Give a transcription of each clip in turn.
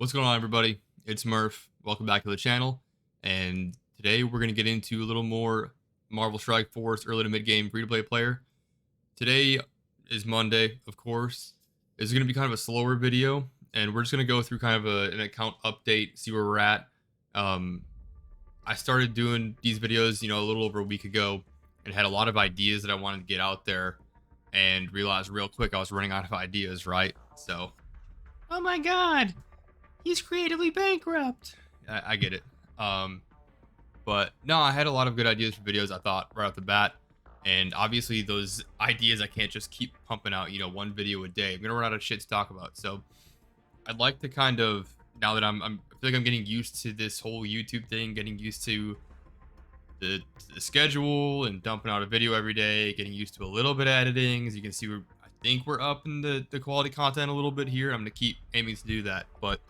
What's going on, everybody? It's Murph. Welcome back to the channel. And today we're going to get into a little more Marvel Strike Force early to mid game free to play player. Today is Monday, of course. It's going to be kind of a slower video, and we're just going to go through kind of an account update, see where we're at. Um, I started doing these videos, a little over a week ago, and had a lot of ideas that I wanted to get out there, and realized real quick I was running out of ideas, right? So, oh my god, he's creatively bankrupt. I get it. Um, but no, I had a lot of good ideas for videos, I thought, right off the bat. And obviously, those ideas I can't just keep pumping out, one video a day. I'm gonna run out of shit to talk about. So I'd like to kind of, now that I feel like I'm getting used to this whole YouTube thing, getting used to the schedule and dumping out a video every day, getting used to a little bit of editing. As you can see, I think we're up in the quality content a little bit here. I'm gonna keep aiming to do that, but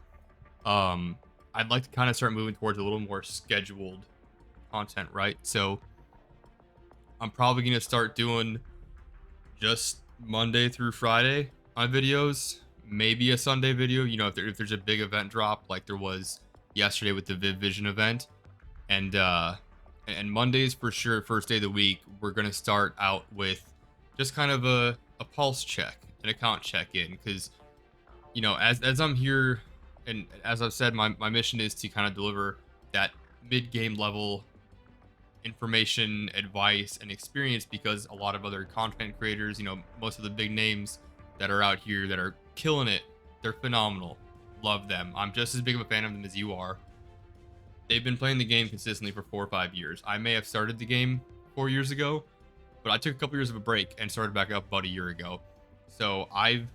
um I'd like to kind of start moving towards a little more scheduled content, right? So I'm probably going to start doing just Monday through Friday on videos, maybe a Sunday video, if there's a big event drop like there was yesterday with the Viv Vision event. And Mondays for sure, first day of the week, we're going to start out with just kind of a pulse check, an account check in, because as I'm here, and as I've said, my mission is to kind of deliver that mid-game level information, advice, and experience, because a lot of other content creators, most of the big names that are out here that are killing it, they're phenomenal. Love them. I'm just as big of a fan of them as you are. They've been playing the game consistently for 4 or 5 years. I may have started the game 4 years ago, but I took a couple years of a break and started back up about a year ago. So I've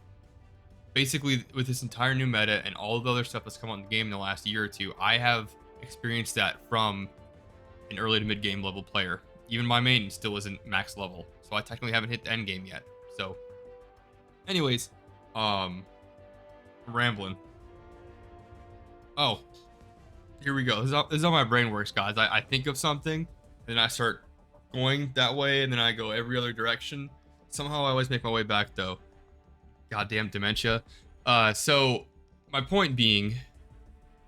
basically, with this entire new meta and all of the other stuff that's come out in the game in the last year or two, I have experienced that from an early to mid game level player. Even my main still isn't max level, so I technically haven't hit the end game yet. So anyways, rambling. Oh, here we go. This is how my brain works, guys. I think of something, and then I start going that way, and then I go every other direction. Somehow I always make my way back, though. Goddamn dementia. So my point being,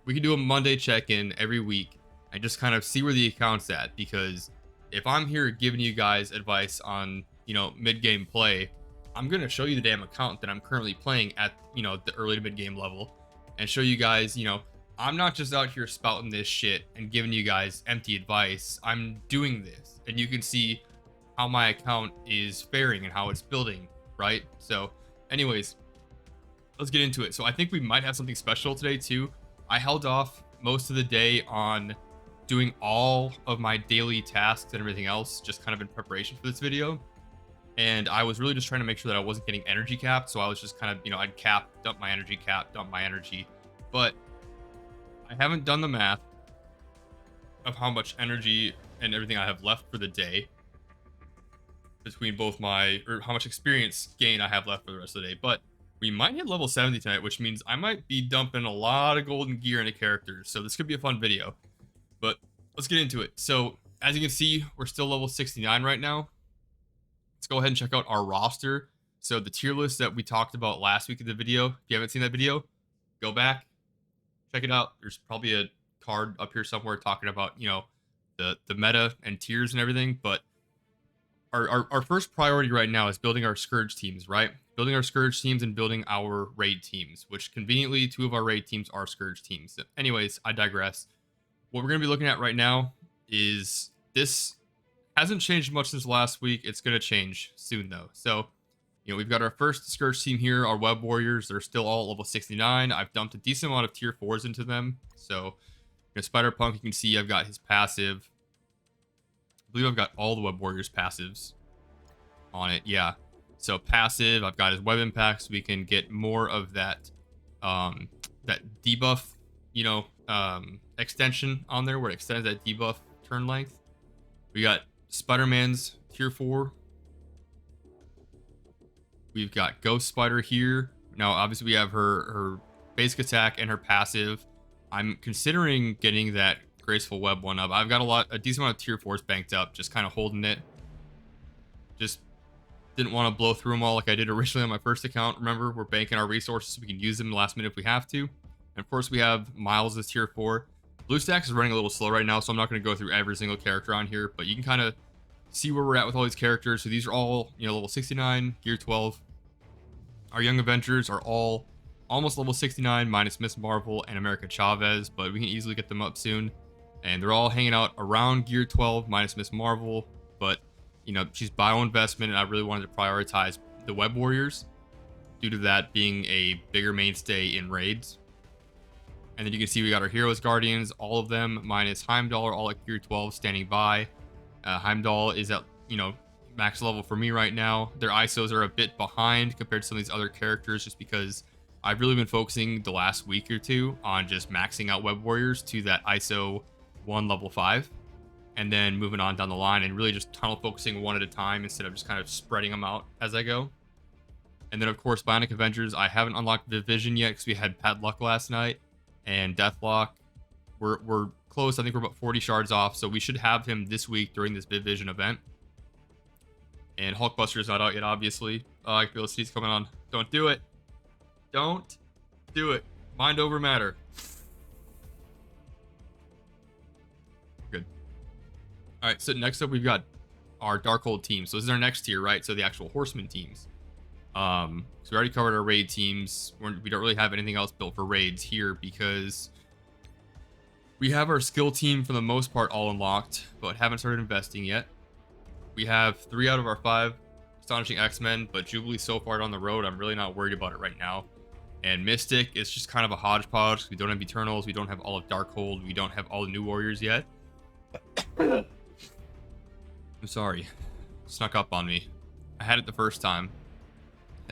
we can do a Monday check-in every week and just kind of see where the account's at, because if I'm here giving you guys advice on, mid-game play, I'm going to show you the damn account that I'm currently playing at, the early to mid-game level, and show you guys, I'm not just out here spouting this shit and giving you guys empty advice. I'm doing this, and you can see how my account is faring and how it's building, right? So anyways, let's get into it. So I think we might have something special today too. I held off most of the day on doing all of my daily tasks and everything else, just kind of in preparation for this video. And I was really just trying to make sure that I wasn't getting energy capped. So I was just kind of, I'd dump my energy. But I haven't done the math of how much energy and everything I have left for the day, between both or how much experience gain I have left for the rest of the day. But we might hit level 70 tonight, which means I might be dumping a lot of golden gear into characters. So this could be a fun video, but let's get into it. So as you can see, we're still level 69 right now. Let's go ahead and check out our roster. So the tier list that we talked about last week in the video, if you haven't seen that video, go back, check it out. There's probably a card up here somewhere talking about, the meta and tiers and everything. But our first priority right now is building our Scourge teams, right? Building our Scourge teams and building our raid teams, which conveniently 2 of our raid teams are Scourge teams. So anyways, I digress. What we're going to be looking at right now is, this hasn't changed much since last week. It's going to change soon though. So, we've got our first Scourge team here, our Web Warriors. They're still all at level 69. I've dumped a decent amount of tier 4s into them. So, Spider-Punk, you can see I've got his passive. I believe I've got all the Web Warriors passives on it. Yeah. So passive, I've got his web impact, so we can get more of that that debuff, extension on there, where it extends that debuff turn length. We got Spider-Man's tier 4. We've got Ghost Spider here. Now, obviously, we have her basic attack and her passive. I'm considering getting that Graceful Web one up. I've got a decent amount of tier 4s banked up, just kind of holding it. Just didn't want to blow through them all like I did originally on my first account. Remember, we're banking our resources so we can use them the last minute if we have to. And of course, we have Miles as tier 4. BlueStacks is running a little slow right now, so I'm not going to go through every single character on here, but you can kind of see where we're at with all these characters. So these are all, level 69, gear 12. Our young Avengers are all almost level 69 minus Miss Marvel and America Chavez, but we can easily get them up soon. And they're all hanging out around gear 12 minus Miss Marvel, but she's bio investment, and I really wanted to prioritize the Web Warriors due to that being a bigger mainstay in raids. And then you can see we got our Heroes Guardians, all of them minus Heimdall, all at gear 12 standing by. Heimdall is at, max level for me right now. Their ISOs are a bit behind compared to some of these other characters, just because I've really been focusing the last week or two on just maxing out Web Warriors to that ISO 1 level 5. And then moving on down the line and really just tunnel focusing one at a time instead of just kind of spreading them out as I go. And then, of course, Bionic Avengers, I haven't unlocked Division yet because we had Padluck last night. And Deathlock, we're close. I think we're about 40 shards off, so we should have him this week during this Division event. And Hulkbuster is not out yet, obviously. I feel he's coming on. Don't do it. Don't do it. Mind over matter. Good. All right, so next up we've got our Darkhold team. So this is our next tier, right? So the actual Horseman teams. So we already covered our raid teams. We don't really have anything else built for raids here because we have our skill team for the most part all unlocked, but haven't started investing yet. We have 3 out of our 5 Astonishing X-Men, but Jubilee so far on the road, I'm really not worried about it right now. And Mystic is just kind of a hodgepodge. We don't have Eternals, we don't have all of Darkhold, we don't have all the new Warriors yet. I'm sorry. Snuck up on me. I had it the first time.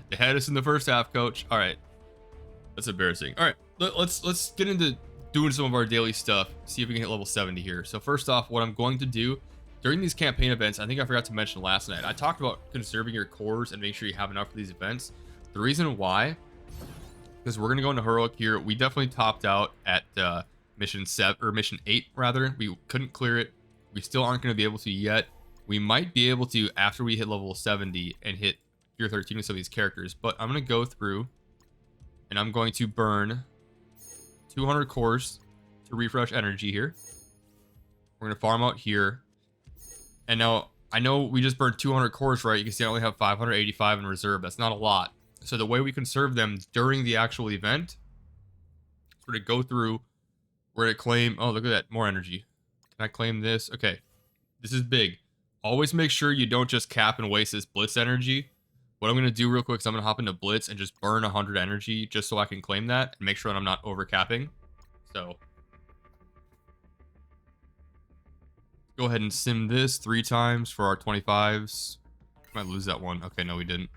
They had us in the first half, coach. All right. That's embarrassing. All right. Let's get into doing some of our daily stuff. See if we can hit level 70 here. So first off, what I'm going to do during these campaign events, I think I forgot to mention last night, I talked about conserving your cores and make sure you have enough for these events. The reason why, because we're going to go into Heroic here. We definitely topped out at mission 8 rather. We couldn't clear it. We still aren't going to be able to yet. We might be able to after we hit level 70 and hit Gear 13 with some of these characters, but I'm going to go through and I'm going to burn 200 cores to refresh energy here. We're going to farm out here. And now I know we just burned 200 cores, right? You can see I only have 585 in reserve. That's not a lot. So the way we conserve them during the actual event, we're going to go through, we're going to claim, oh, look at that, more energy. Can I claim this? Okay. This is big. Always make sure you don't just cap and waste this Blitz energy. What I'm going to do real quick is I'm going to hop into Blitz and just burn 100 energy just so I can claim that and make sure that I'm not overcapping. So go ahead and sim this 3 times for our 25s. Might lose that one. Okay, no, we didn't.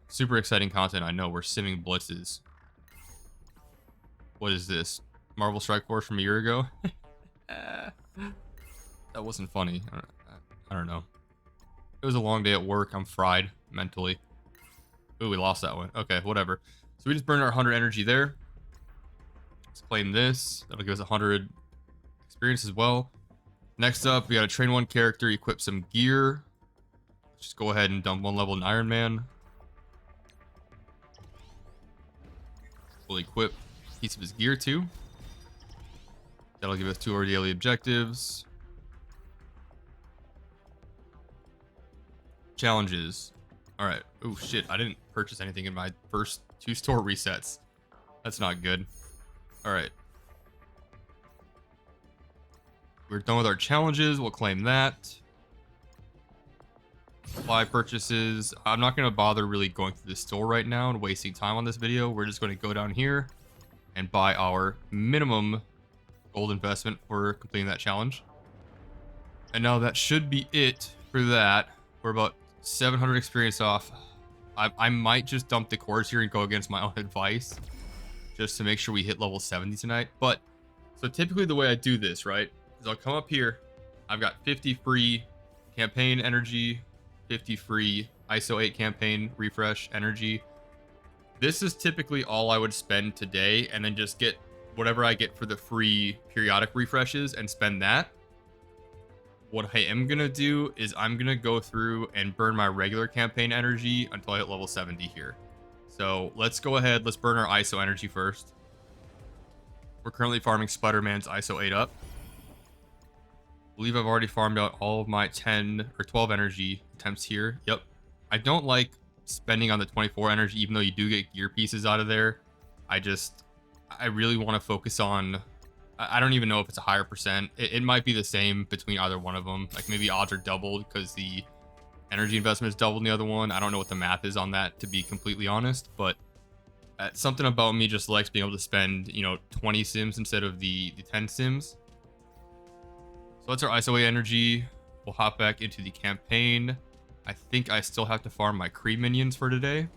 Super exciting content. I know we're simming blitzes. What is this? Marvel Strike Force from a year ago? That wasn't funny. I don't know. It was a long day at work. I'm fried mentally. Ooh, we lost that one. Okay, whatever. So we just burned our 100 energy there. Let's claim this. That'll give us 100 experience as well. Next up, we got to train 1 character, equip some gear. Just go ahead and dump 1 level in Iron Man. We'll equip a piece of his gear too. That'll give us 2 of our daily objectives. Challenges. All right. Oh shit, I didn't purchase anything in my first 2 store resets. That's not good. All right. We're done with our challenges. We'll claim that. Supply purchases. I'm not going to bother really going through the store right now and wasting time on this video. We're just going to go down here and buy our minimum gold investment for completing that challenge. And now that should be it for that. We're about 700 experience off. I might just dump the cores here and go against my own advice just to make sure we hit level 70 tonight. But so typically the way I do this, right, is I'll come up here. I've got 50 free campaign energy, 50 free ISO 8 campaign refresh energy. This is typically all I would spend today, and then just get whatever I get for the free periodic refreshes and spend that. What I am gonna do is I'm gonna go through and burn my regular campaign energy until I hit level 70 here. So let's go ahead, let's burn our ISO energy first. We're currently farming Spider-Man's ISO 8 up. I believe I've already farmed out all of my 10 or 12 energy attempts here. Yep. I don't like spending on the 24 energy, even though you do get gear pieces out of there. I really want to focus on, I don't even know if it's a higher percent. It might be the same between either one of them. Like maybe odds are doubled because the energy investment is doubled in the other one. I don't know what the math is on that, to be completely honest, but something about me just likes being able to spend, 20 sims instead of the 10 sims. So that's our ISO energy. We'll hop back into the campaign. I think I still have to farm my Kree minions for today.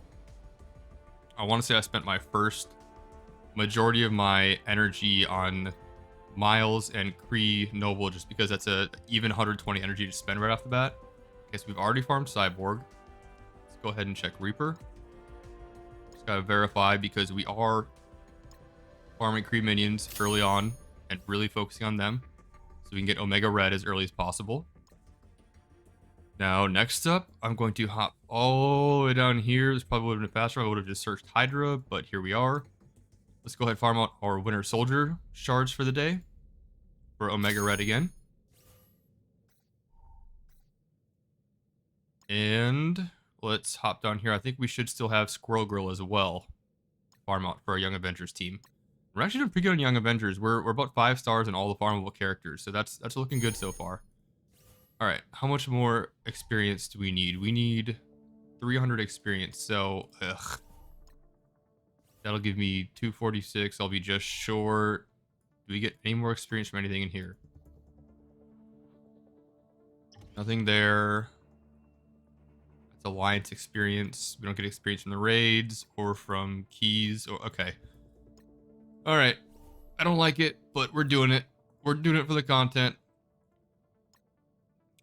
I want to say I spent my first majority of my energy on Miles and Kree Noble just because that's a even 120 energy to spend right off the bat. Okay, so we've already farmed Cyborg. Let's go ahead and check Reaper. Just gotta verify because we are farming Kree minions early on and really focusing on them so we can get Omega Red as early as possible. Now, next up, I'm going to hop all the way down here. This probably would have been faster. I would have just searched Hydra, but here we are. Let's go ahead and farm out our Winter Soldier shards for the day for Omega Red again. And let's hop down here. I think we should still have Squirrel Girl as well. Farm out for our Young Avengers team. We're actually doing pretty good on Young Avengers. We're about 5 stars in all the farmable characters, so that's looking good so far. All right, how much more experience do we need? We need 300 experience, so that'll give me 246. I'll be just short. Do we get any more experience from anything in here? Nothing there. That's Alliance experience. We don't get experience from the raids or from keys. Or okay. All right. I don't like it, but we're doing it. We're doing it for the content.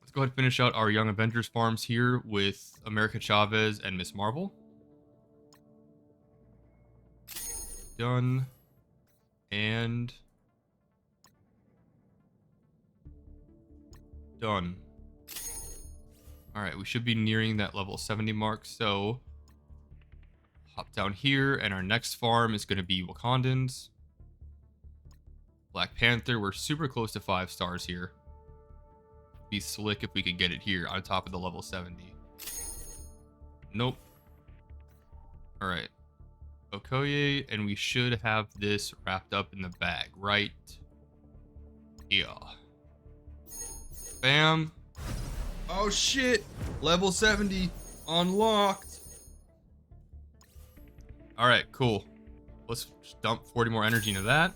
Let's go ahead and finish out our Young Avengers farms here with America Chavez and Miss Marvel. Done. And done. All right, we should be nearing that level 70 mark, so hop down here, and our next farm is going to be Wakandans. Black Panther, we're super close to 5 stars here. Be slick if we could get it here on top of the level 70. Nope. All right. Okoye, and we should have this wrapped up in the bag, right? Yeah. Bam. Oh shit! Level 70 unlocked. All right, cool. Let's dump 40 more energy into that.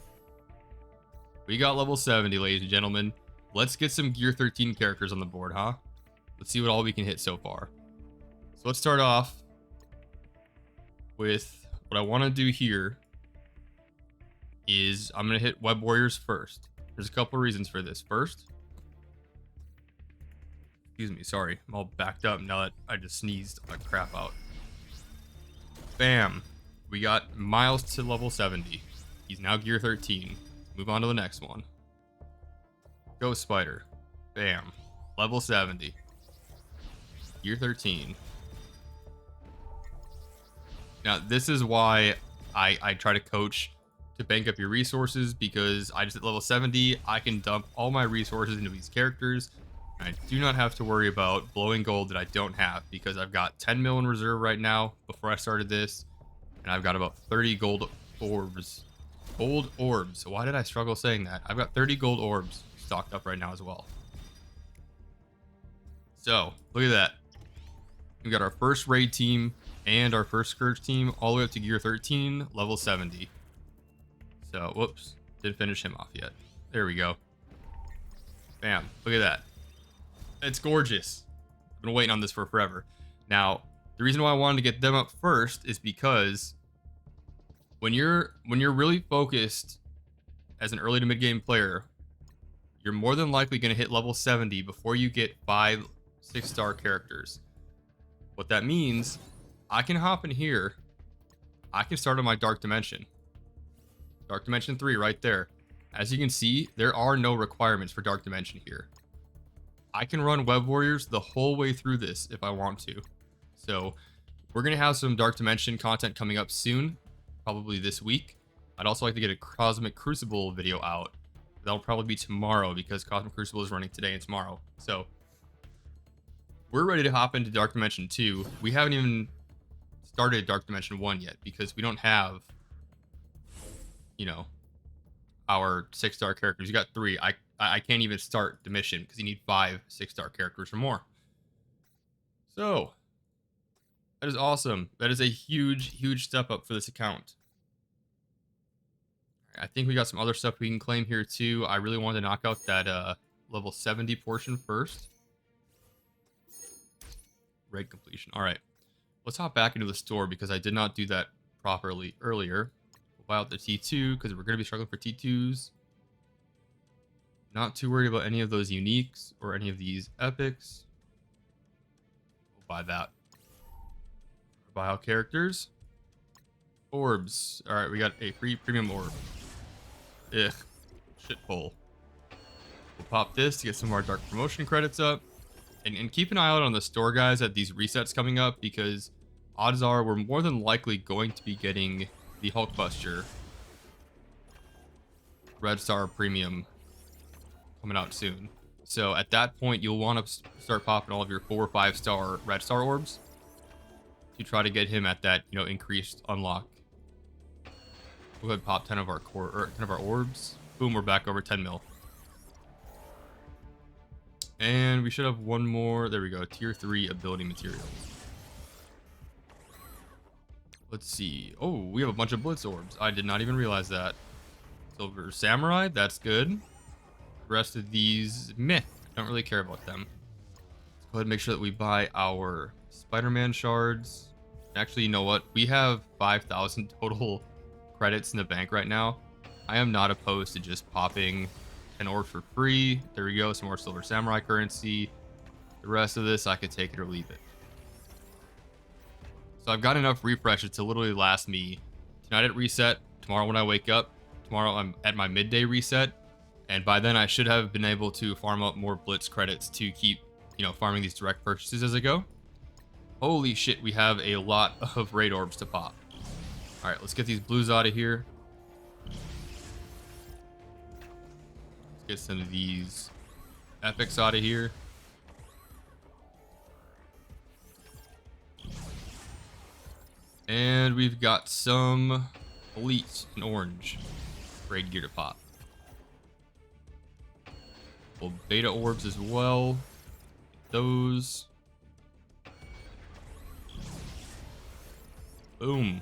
We got level 70, ladies and gentlemen. Let's get some Gear 13 characters on the board, huh? Let's see what all we can hit so far. So let's start off with what I want to do here is I'm going to hit Web Warriors first. There's a couple reasons for this. First, excuse me, sorry. I'm all backed up now that I just sneezed the crap out. Bam. We got Miles to level 70. He's now Gear 13. Move on to the next one. Ghost Spider. Bam. Level 70. Gear 13. Now, this is why I try to coach to bank up your resources, because I just at level 70, I can dump all my resources into these characters. I do not have to worry about blowing gold that I don't have, because I've got 10 mil in reserve right now before I started this, and I've got about 30 gold orbs. Gold orbs. Why did I struggle saying that? I've got 30 gold orbs stocked up right now as well. So, look at that. We got our first raid team and our first Scourge team all the way up to Gear 13, level 70. So, whoops. Didn't finish him off yet. There we go. Bam. Look at that. It's gorgeous. I've been waiting on this for forever. Now, the reason why I wanted to get them up first is because when you're really focused as an early to mid game player, you're more than likely going to hit level 70 before you get 5 6-star characters. What that means, I can hop in here. I can start on my Dark Dimension. Dark Dimension 3 right there. As you can see, there are no requirements for Dark Dimension here. I can run Web Warriors the whole way through this if I want to. So we're going to have some Dark Dimension content coming up soon, probably this week. I'd also like to get a Cosmic Crucible video out. That'll probably be tomorrow because Cosmic Crucible is running today and tomorrow. So we're ready to hop into Dark Dimension 2. We haven't even started Dark Dimension 1 yet because we don't have, you know, our 6-star characters. You got 3. I can't even start the mission because you need 5 6-star characters or more. So that is awesome. That is a huge step up for this account. I think we got some other stuff we can claim here too. I really wanted to knock out that level 70 portion first. Raid completion. All right, let's hop back into the store because I did not do that properly earlier. We'll buy out the T2 because we're going to be struggling for T2s. Not too worried about any of those uniques or any of these epics. We'll buy that. Buy out characters. Orbs. All right, we got a free premium orb. Ugh, shit hole. We'll pop this to get some of our dark promotion credits up. And keep an eye out on the store, guys, at these resets coming up, because odds are we're more than likely going to be getting the Hulkbuster Red Star Premium coming out soon. So at that point, you'll want to start popping all of your 4 or 5-star Red Star orbs to try to get him at that, you know, increased unlock. We'll go ahead and pop 10 of our core, or 10 of our orbs. Boom, we're back over 10 mil. And we should have one more. There we go. Tier 3 ability materials. Let's see. Oh, we have a bunch of blitz orbs. I did not even realize that. Silver Samurai, that's good. The rest of these, meh. Don't really care about them. Let's go ahead and make sure that we buy our Spider-Man shards. Actually, you know what? We have 5,000 total credits in the bank right now. I am not opposed to just popping an orb for free. There we go. Some more Silver Samurai currency. The rest of this, I could take it or leave it. So I've got enough refreshes to literally last me tonight at reset, tomorrow when I wake up, tomorrow I'm at my midday reset, and by then I should have been able to farm up more blitz credits to keep, you know, farming these direct purchases as I go. Holy shit, we have a lot of raid orbs to pop. All right, let's get these blues out of here. Let's get some of these epics out of here. And we've got some elites in orange raid gear to pop. Well, beta orbs as well. Those. Boom.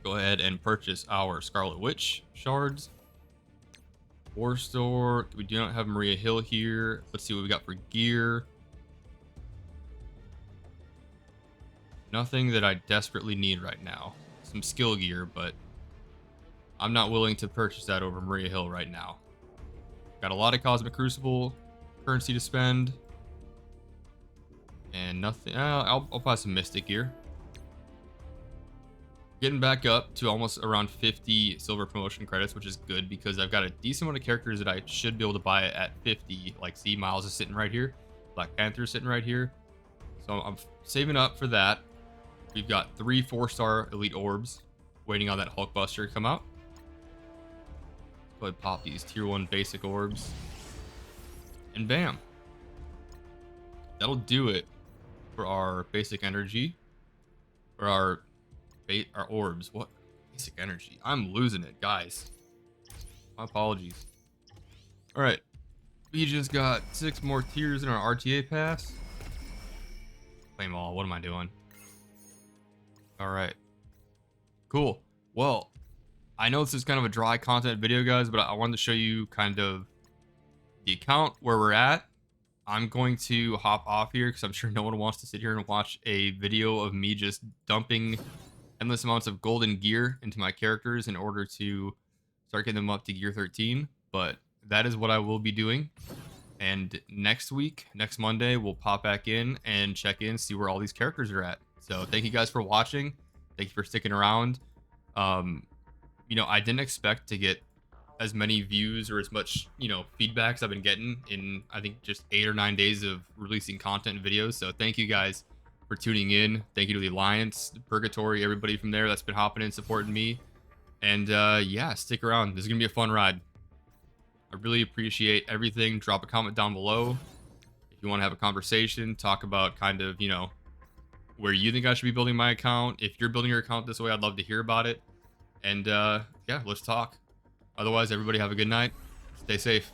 Go ahead and purchase our Scarlet Witch shards. War store. We do not have Maria Hill here. Let's see what we got for gear. Nothing that I desperately need right now. Some skill gear, but I'm not willing to purchase that over Maria Hill right now. Got a lot of Cosmic Crucible currency to spend. And nothing. I'll buy some Mystic gear. Getting back up to almost around 50 silver promotion credits, which is good because I've got a decent amount of characters that I should be able to buy at 50. Like, see, Miles is sitting right here. Black Panther is sitting right here. So I'm saving up for that. We've got 3 4-star elite orbs waiting on that Hulkbuster to come out. Go ahead and pop these tier 1 basic orbs. And bam. That'll do it for our basic energy. For our orbs. What? Basic energy. I'm losing it, guys. My apologies. Alright. We just got 6 more tiers in our RTA pass. Claim all. What am I doing? Alright. Cool. Well, I know this is kind of a dry content video, guys, but I wanted to show you kind of the account where we're at. I'm going to hop off here because I'm sure no one wants to sit here and watch a video of me just dumping endless amounts of golden gear into my characters in order to start getting them up to gear 13. But that is what I will be doing. And next week, next Monday, we'll pop back in and check in, see where all these characters are at. So thank you guys for watching. Thank you for sticking around. You know, I didn't expect to get as many views or as much, you know, feedbacks I've been getting in, I think, just 8 or 9 days of releasing content and videos. So thank you guys for tuning in. Thank you to the Alliance, Purgatory, everybody from there that's been hopping in, supporting me. And yeah, stick around. This is going to be a fun ride. I really appreciate everything. Drop a comment down below if you want to have a conversation, talk about kind of, where you think I should be building my account. If you're building your account this way, I'd love to hear about it. And yeah, let's talk. Otherwise, everybody have a good night. Stay safe.